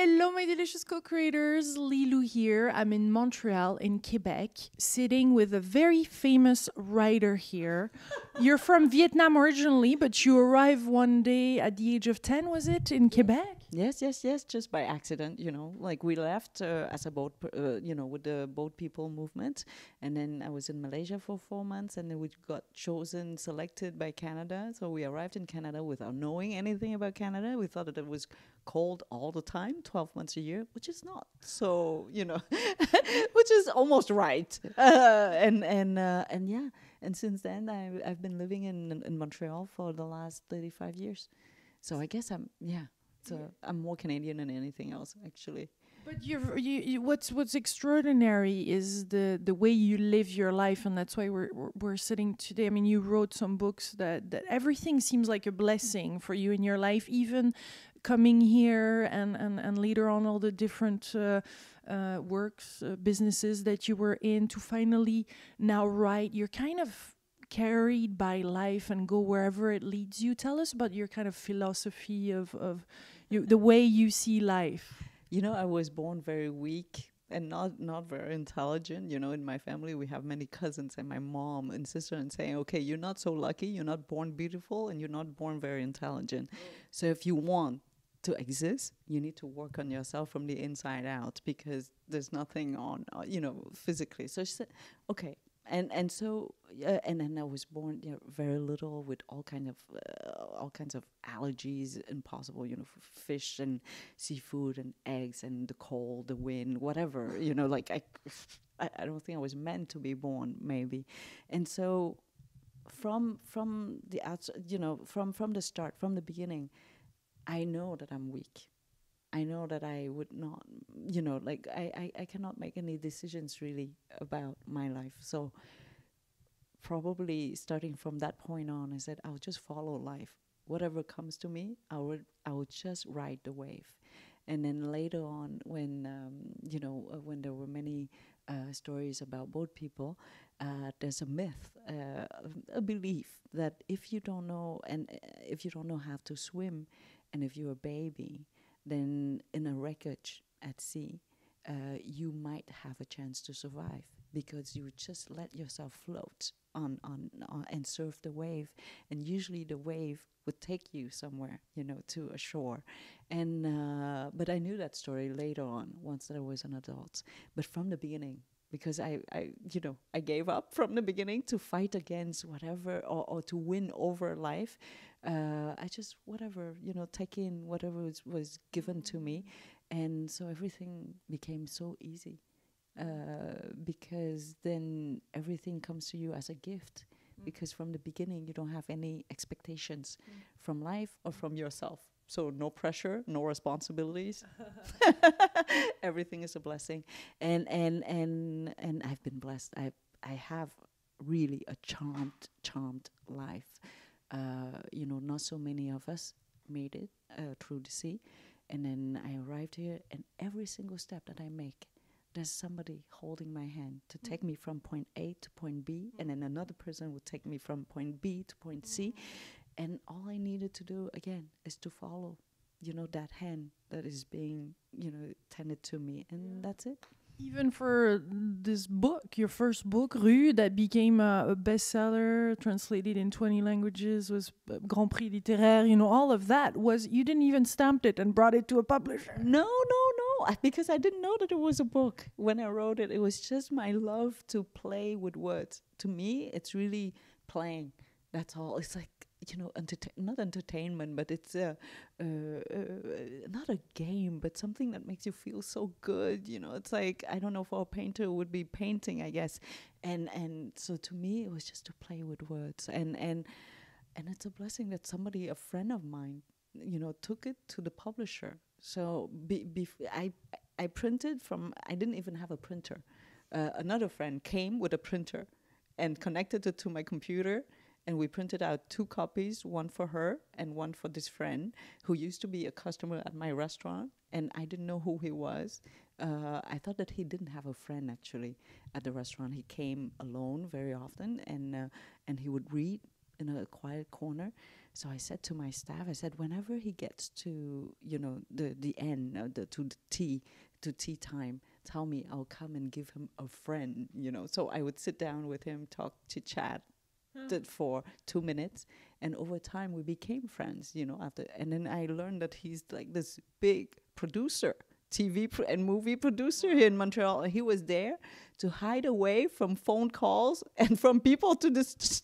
Hello, my delicious co-creators. Lilou here. I'm in Montreal, in Quebec, sitting with a very famous writer here. You're from Vietnam originally, but you arrived one day at the age of 10, was it, in Quebec? Yes, just by accident, like we left as a boat, with the boat people movement. And then I was in Malaysia for 4 months, and then we got selected by Canada. So we arrived in Canada without knowing anything about Canada. We thought that it was cold all the time, 12 months a year, which is not. So, which is almost right. And yeah, and since then I've been living in Montreal for the last 35 years. So I guess I'm more Canadian than anything else, actually. But what's extraordinary is the way you live your life, and that's why we're sitting today. I mean, you wrote some books that everything seems like a blessing for you in your life, even coming here and later on all the different works, businesses that you were in to finally now write. You're kind of carried by life and go wherever it leads you. Tell us about your kind of philosophy of the way you see life. I was born very weak and not very intelligent. In my family, we have many cousins, and my mom insisted on saying, okay, you're not so lucky, you're not born beautiful, and you're not born very intelligent. So if you want to exist, you need to work on yourself from the inside out, because there's nothing on, physically. So she said, okay. And so and then I was born very little with all kinds of allergies, impossible, for fish and seafood and eggs and the cold, the wind, whatever, like I don't think I was meant to be born, maybe. And so from the outside, from the start, from the beginning, I know that I'm weak. I know that I would not, I cannot make any decisions really about my life. So probably starting from that point on, I said, I'll just follow life. Whatever comes to me, I would just ride the wave. And then later on, when there were many stories about boat people, there's a myth, a belief that if you don't know how to swim, and if you're a baby, then in a wreckage at sea, you might have a chance to survive, because you just let yourself float on and surf the wave, and usually the wave would take you somewhere, to a shore. And but I knew that story later on, once that I was an adult. But from the beginning, because I gave up from the beginning to fight against whatever, or to win over life. I just take in whatever was given to me, and so everything became so easy, because then everything comes to you as a gift, because from the beginning you don't have any expectations from life or from yourself. So no pressure, no responsibilities. Everything is a blessing, and I've been blessed. I have really a charmed life. Not so many of us made it through the sea, and then I arrived here, and every single step that I make, there's somebody holding my hand to take me from point A to point B, and then another person would take me from point B to point C. And all I needed to do, again, is to follow, that hand that is being, tended to me. And that's it. Even for this book, your first book, Rue, that became a bestseller, translated in 20 languages, was Grand Prix littéraire, all of that was, you didn't even stamp it and brought it to a publisher. No, because I didn't know that it was a book when I wrote it. It was just my love to play with words. To me, it's really playing. That's all. It's like, not entertainment, but it's not a game, but something that makes you feel so good. It's like, I don't know, for a painter it would be painting, I guess. And so to me, it was just to play with words. And it's a blessing that somebody, a friend of mine, took it to the publisher. So I printed from, I didn't even have a printer. Another friend came with a printer and connected it to my computer. And we printed out 2 copies, one for her and one for this friend who used to be a customer at my restaurant. And I didn't know who he was. I thought that he didn't have a friend, actually, at the restaurant. He came alone very often, and he would read in a quiet corner. So I said to my staff, I said, whenever he gets to, the end, to tea time, tell me, I'll come and give him a friend, So I would sit down with him, talk, chit chat, did for 2 minutes, and over time we became friends, after. And then I learned that he's like this big producer, TV and movie producer here in Montreal. And he was there to hide away from phone calls and from people to this,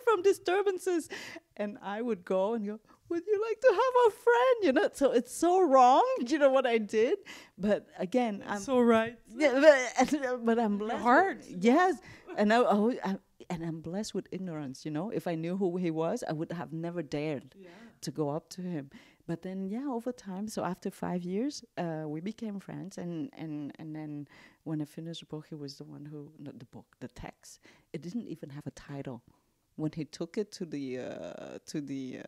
from disturbances. And I would go and go, would you like to have a friend? So it's so wrong, what I did. But again, I'm so right. Yeah, but I'm blessed. Hard. Yes, and I'm blessed with ignorance. If I knew who he was, I would have never dared to go up to him. But then, over time, so after 5 years, we became friends, and then when I finished the book, he was the one who, not the book, the text. It didn't even have a title. When he took it to the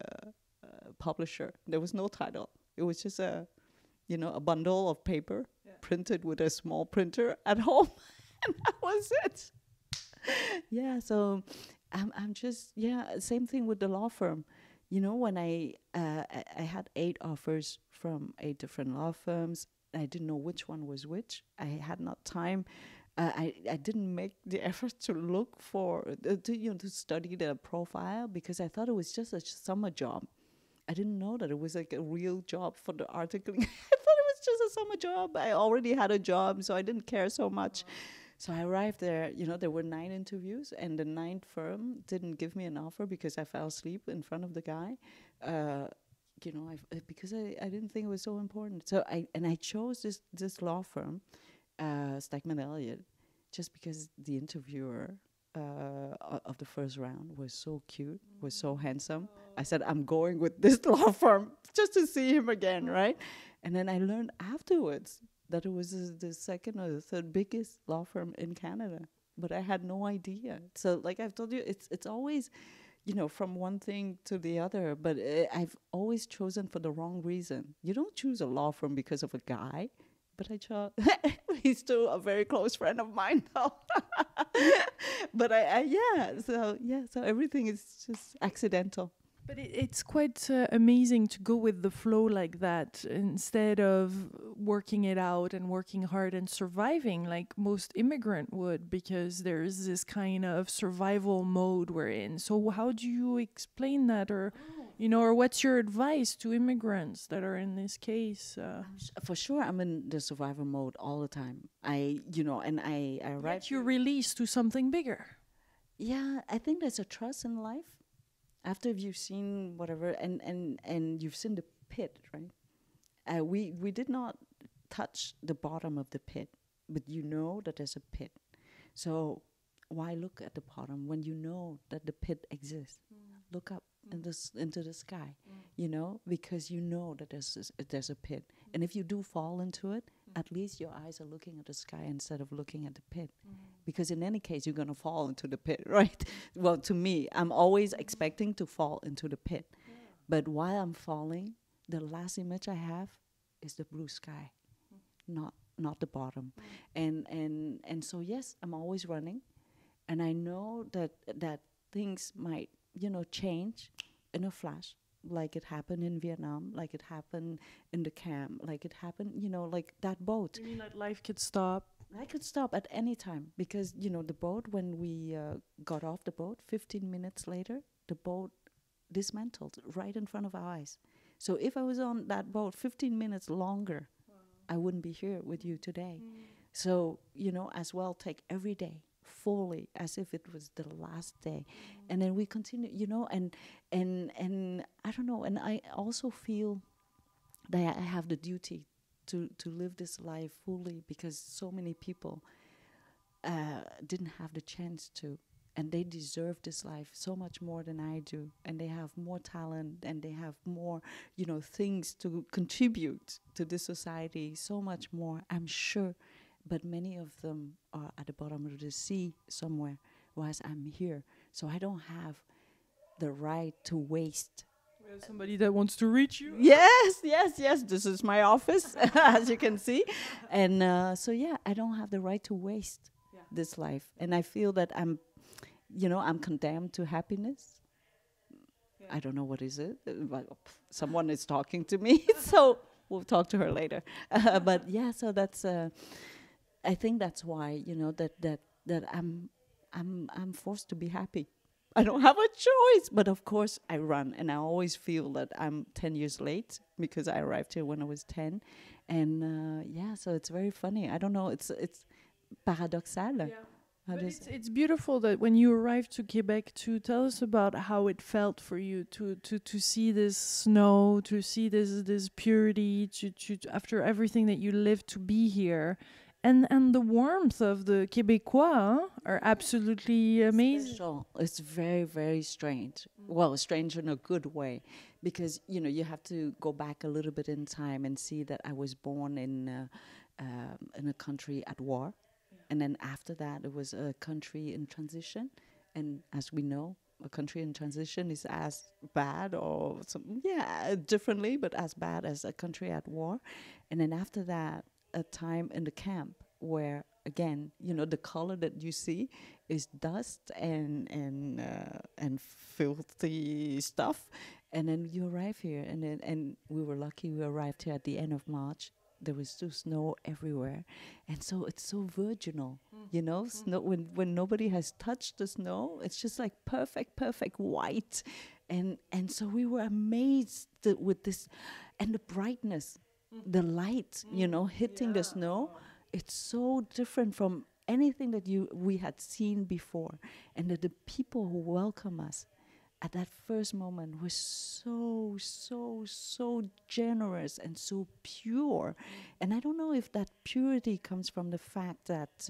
publisher, there was no title. It was just a bundle of paper printed with a small printer at home, and that was it. So I'm just same thing with the law firm. When I had 8 offers from 8 different law firms, I didn't know which one was which. I had not time. I didn't make the effort to look for to study the profile, because I thought it was just a summer job. I didn't know that it was like a real job for the articling. I thought it was just a summer job. I already had a job, so I didn't care so much. So I arrived there, there were 9 interviews, and the 9th firm didn't give me an offer because I fell asleep in front of the guy, because I didn't think it was so important. So I chose this law firm, Stackman Elliott, just because the interviewer of the first round was so cute, was so handsome. I said, I'm going with this law firm just to see him again, right? And then I learned afterwards that it was the second or the third biggest law firm in Canada, but I had no idea. So like I've told you, it's always, from one thing to the other, but I've always chosen for the wrong reason. You don't choose a law firm because of a guy, but I chose, he's still a very close friend of mine now. But so everything is just accidental. But it's quite amazing to go with the flow like that, instead of working it out and working hard and surviving like most immigrant would, because there's this kind of survival mode we're in. So how do you explain that, or or what's your advice to immigrants that are in this case? For sure, I'm in the survival mode all the time. I Yet you release to something bigger. Yeah, I think there's a trust in life. After you've seen whatever, and you've seen the pit, right? We did not touch the bottom of the pit, but that there's a pit. So why look at the bottom when you know that the pit exists? Look up into the sky, because you know that there's a pit. And if you do fall into it, at least your eyes are looking at the sky instead of looking at the pit. Because in any case, you're going to fall into the pit, right? Well, to me, I'm always expecting to fall into the pit. But while I'm falling, the last image I have is the blue sky, not the bottom. And so, yes, I'm always running. And I know that things might, change in a flash, like it happened in Vietnam, like it happened in the camp, like it happened, like that boat. You mean that life could stop? I could stop at any time, because, the boat, when we got off the boat, 15 minutes later, the boat dismantled right in front of our eyes. So if I was on that boat 15 minutes longer, I wouldn't be here with you today. So, as well, take every day fully as if it was the last day. And then we continue, and I don't know, and I also feel that I have the duty to live this life fully, because so many people didn't have the chance to, and they deserve this life so much more than I do, and they have more talent, and they have more, things to contribute to this society, so much more, I'm sure. But many of them are at the bottom of the sea somewhere, whereas I'm here. So I don't have the right to waste. We have somebody that wants to reach you. Yes. This is my office, as you can see. And I don't have the right to waste this life. And I feel that I'm condemned to happiness. I don't know what is it, but someone is talking to me, so we'll talk to her later. But yeah, so that's. I think that's why that I'm forced to be happy. I don't have a choice, but of course I run, and I always feel that I'm 10 years late because I arrived here when I was 10, and yeah, so it's very funny. I don't know, it's paradoxal. Yeah. But it's beautiful that when you arrived to Quebec, to tell us about how it felt for you to see this snow, to see this purity, to after everything that you lived to be here, and the warmth of the Québécois are absolutely amazing. Special. It's very, very strange. Well, strange in a good way, because you have to go back a little bit in time and see that I was born in a country at war, and then after that it was a country in transition, and as we know, a country in transition is as bad or differently, but as bad as a country at war, and then after that a time in the camp where again the color that you see is dust and filthy stuff, and then you arrive here, and we were lucky we arrived here at the end of March. There was still snow everywhere, and so it's so virginal, snow when nobody has touched the snow, it's just like perfect white, and so we were amazed with this, and the brightness, the light, hitting the snow. It's so different from anything that we had seen before, and that the people who welcome us at that first moment was so generous and so pure. And I don't know if that purity comes from the fact that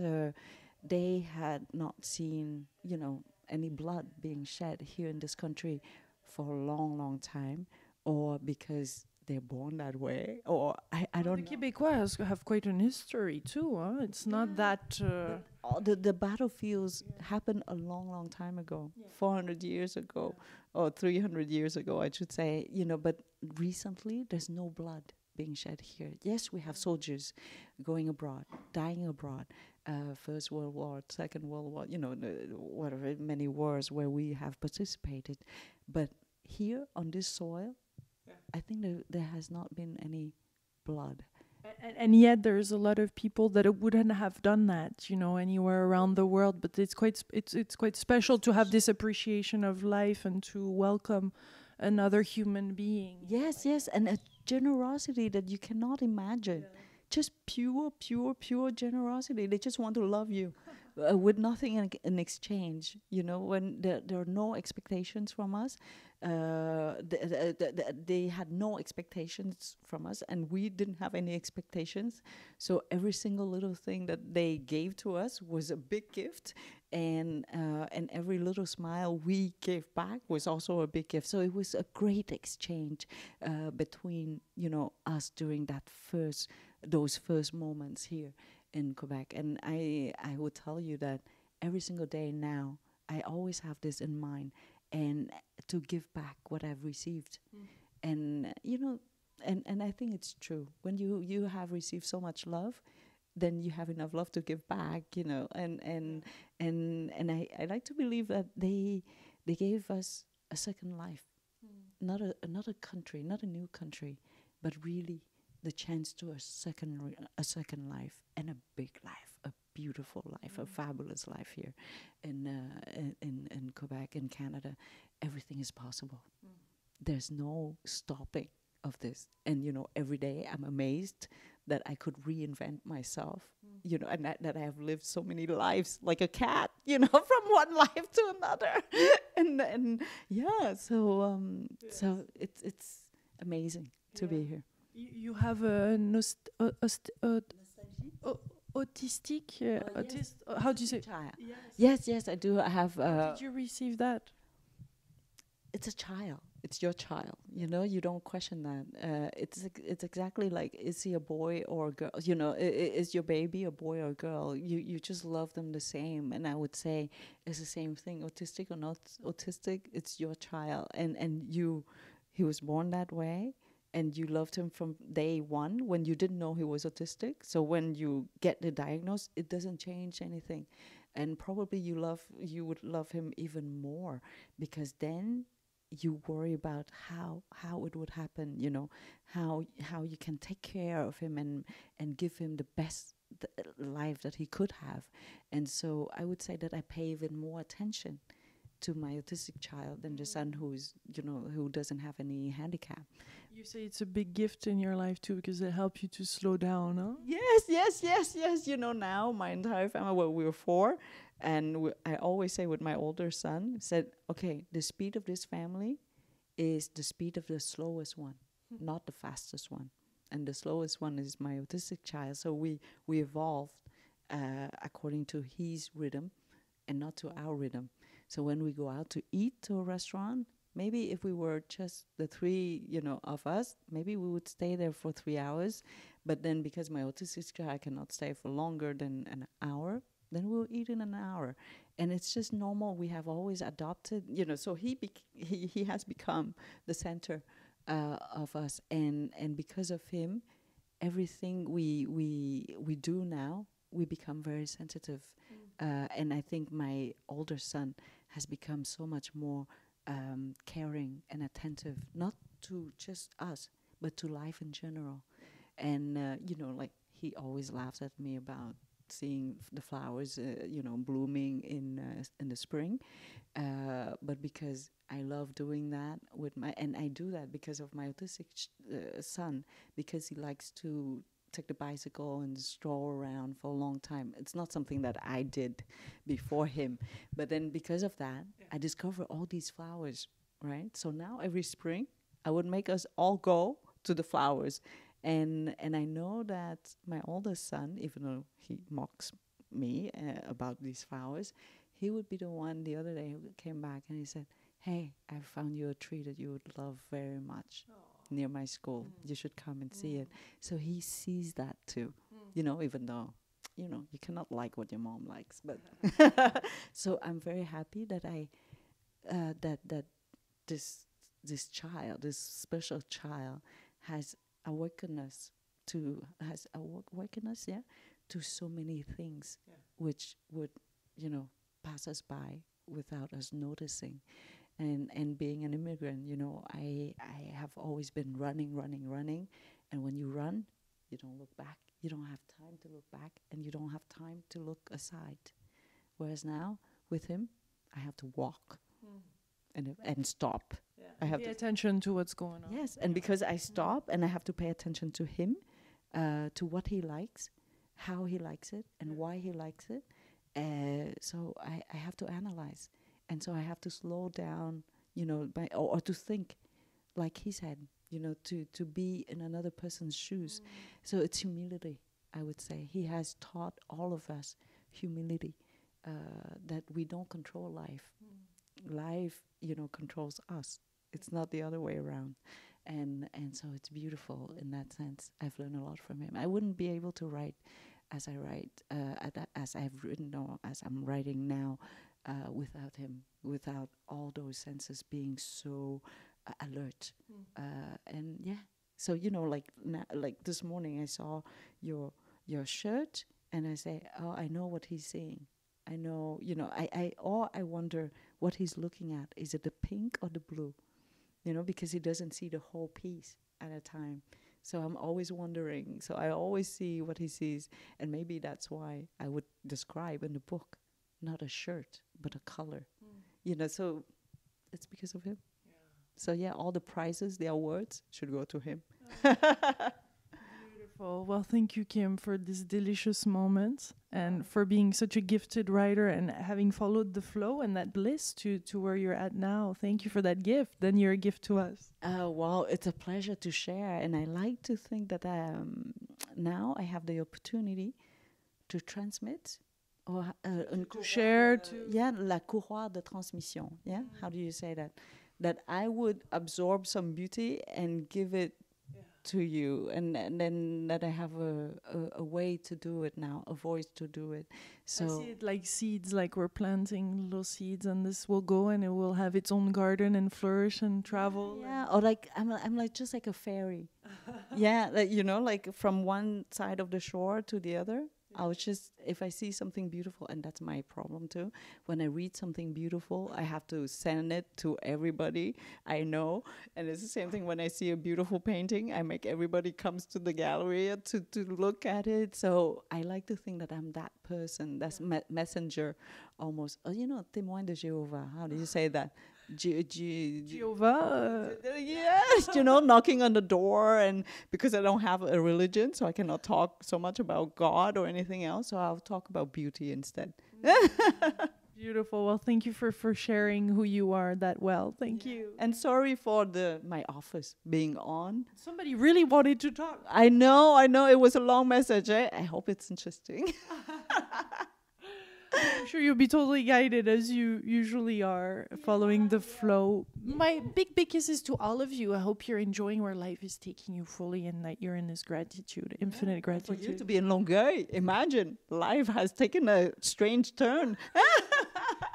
they had not seen, any blood being shed here in this country for a long time, or because they're born that way, or I don't know. The Québécois have quite an history too, huh? It's not that... The battlefields happened a long time ago, 400 years ago, or 300 years ago, I should say, but recently there's no blood being shed here. Yes, we have soldiers going abroad, dying abroad, First World War, Second World War, whatever, many wars where we have participated. But here on this soil, I think there has not been any blood. And yet there's a lot of people that wouldn't have done that, anywhere around the world. But it's quite special to have this appreciation of life and to welcome another human being. Yes, and a generosity that you cannot imagine. Yeah. Just pure generosity. They just want to love you with nothing in exchange. When there are no expectations from us. They had no expectations from us, and we didn't have any expectations. So every single little thing that they gave to us was a big gift, and every little smile we gave back was also a big gift. So it was a great exchange between us during those first moments here in Quebec. And I would tell you that every single day now, I always have this in mind, and to give back what I've received. And and I think it's true. When you have received so much love, then you have enough love to give back, and I like to believe that they gave us a second life, not another country, not a new country, but really the chance to a second life, and a big life, a beautiful life, a fabulous life here in Quebec, in Canada. Everything is possible. There's no stopping of this. And every day I'm amazed that I could reinvent myself, and that I have lived so many lives like a cat, from one life to another. and yeah, so it's amazing to be here. You have a autistic autist. How do you say? Child. Yes, I do. I have. Did you receive that? It's a child. It's your child. You don't question that. It's exactly like, is he a boy or a girl? Is your baby a boy or a girl? You just love them the same. And I would say it's the same thing. Autistic or not autistic, it's your child, and he was born that way. And you loved him from day one when you didn't know he was autistic. So when you get the diagnosis, it doesn't change anything. And probably you would love him even more, because then you worry about how it would happen, you know, how you can take care of him and give him the best life that he could have. And so I would say that I pay even more attention to my autistic child than the son who's, you know, who doesn't have any handicap. You say it's a big gift in your life too, because it helps you to slow down, huh? Yes. You know, now my entire family, well, we were four, and I always say with my older son, said, okay, the speed of this family is the speed of the slowest one, not the fastest one. And the slowest one is my autistic child. So we evolved according to his rhythm and not to our rhythm. So when we go out to eat to a restaurant, maybe if we were just the three, you know, of us, maybe we would stay there for 3 hours. But then because my autistic child cannot stay for longer than an hour, then we'll eat in an hour. And it's just normal. We have always adopted, you know, so he has become the center of us. And because of him, everything we do now, we become very sensitive. And I think my older son has become so much more caring and attentive, not to just us, but to life in general. And, you know, like he always laughs at me about seeing the flowers, you know, blooming in the spring. But because I love doing that with and I do that because of my autistic son, because he likes to take the bicycle and stroll around for a long time. It's not something that I did before him. But then because of that, I discover all these flowers, right? So now every spring, I would make us all go to the flowers. And I know that my oldest son, even though he mocks me about these flowers, he would be the one the other day who came back and he said, hey, I found you a tree that you would love very much. Aww. Near my school. You should come and see it. So he sees that too, you know, even though, you know, you cannot like what your mom likes. But so I'm very happy that that this child, this special child, has awakened us to so many things, which would, you know, pass us by without us noticing. And being an immigrant, you know, I have always been running. And when you run, you don't look back. You don't have time to look back, and you don't have time to look aside. Whereas now, with him, I have to walk and stop. Yeah. I have to pay attention to what's going on. Yes, and because I stop and I have to pay attention to him, to what he likes, how he likes it, and why he likes it. So I have to analyze. And so I have to slow down, you know, or to think, like he said, you know, to be in another person's shoes. So it's humility, I would say. He has taught all of us humility, that we don't control life. Life, you know, controls us. It's not the other way around. And so it's beautiful in that sense. I've learned a lot from him. I wouldn't be able to write as I write, as I've written or as I'm writing now, without him, without all those senses being so alert. And yeah, so, you know, like this morning I saw your shirt and I say, oh, I know what he's seeing. I know, you know, I wonder what he's looking at. Is it the pink or the blue? You know, because he doesn't see the whole piece at a time. So I'm always wondering. So I always see what he sees. And maybe that's why I would describe in the book, not a shirt, but a color. You know, so it's because of him. Yeah. So yeah, all the prizes, the awards should go to him. Beautiful. Well, thank you, Kim, for this delicious moment and for being such a gifted writer and having followed the flow and that bliss to where you're at now. Thank you for that gift. Then you're a gift to us. Well, it's a pleasure to share. And I like to think that now I have the opportunity to transmit or to share. Yeah, la courroie de transmission. Yeah, how do you say that? That I would absorb some beauty and give it to you, and then that I have a way to do it now, a voice to do it. So I see it like seeds, like we're planting little seeds, and this will go and it will have its own garden and flourish and travel. Yeah, or like I'm like just like a fairy. Yeah, like, you know, like from one side of the shore to the other. I'll just, if I see something beautiful, and that's my problem too, when I read something beautiful, I have to send it to everybody I know. And it's the same thing when I see a beautiful painting, I make everybody comes to the gallery to look at it. So I like to think that I'm that person, that's messenger almost. You know, témoin de Jéhovah, how do you say that? Jehovah. Yes, you know, knocking on the door, and because I don't have a religion, so I cannot talk so much about God or anything else, so I'll talk about beauty instead. Beautiful. Well, thank you for sharing who you are that well. Thank you. And sorry for my office being on. Somebody really wanted to talk. I know, it was a long message. I hope it's interesting. I'm sure you'll be totally guided as you usually are, following the flow. My big kisses to all of you. I hope you're enjoying where life is taking you fully, and that you're in this gratitude, infinite For gratitude. you to be in Longueuil, imagine, life has taken a strange turn.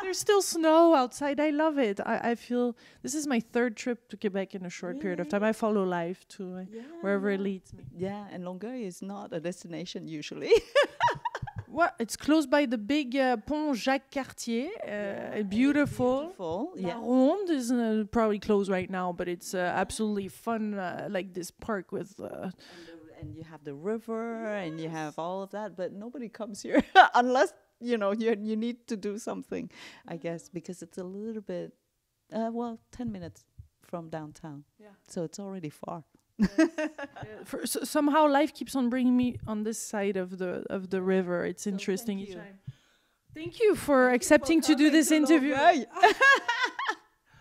There's still snow outside. I love it. I feel this is my third trip to Quebec in a short period of time. I follow life to wherever it leads me. Yeah, and Longueuil is not a destination usually. Well, it's close by the big Pont Jacques Cartier. Beautiful. La Ronde is probably closed right now, but it's absolutely fun, like this park with... and you have the river, and you have all of that, but nobody comes here unless, you know, you need to do something, I guess, because it's a little bit, 10 minutes from downtown. Yeah. So it's already far. Yes. Somehow life keeps on bringing me on this side of the river. It's interesting each time. Thank you for accepting to do this interview.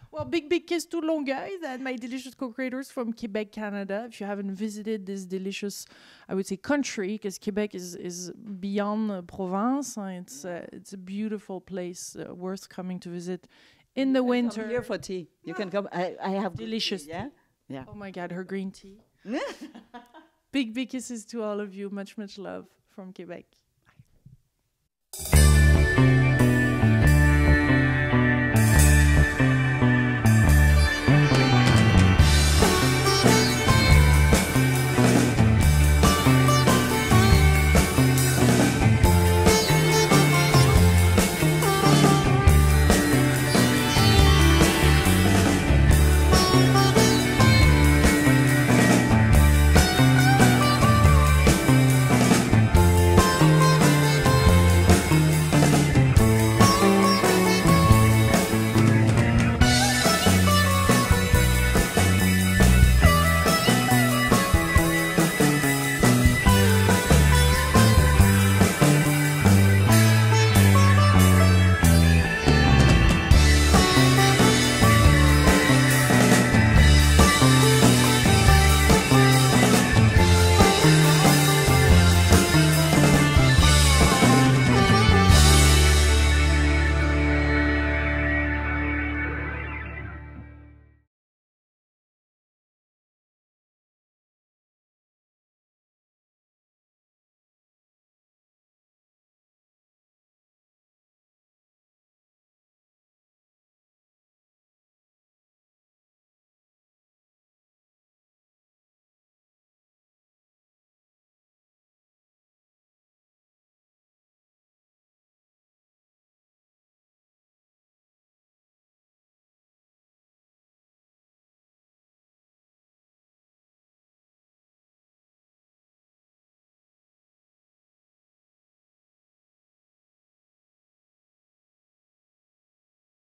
Well, big kiss to Longueuil, and my delicious co-creators from Quebec, Canada. If you haven't visited this delicious, I would say, country, because Quebec is beyond province. It's a beautiful place, worth coming to visit in the winter. Come here for tea. You can come. I have delicious tea, yeah. Yeah. Oh my God, her green tea. Big kisses to all of you. Much love from Quebec.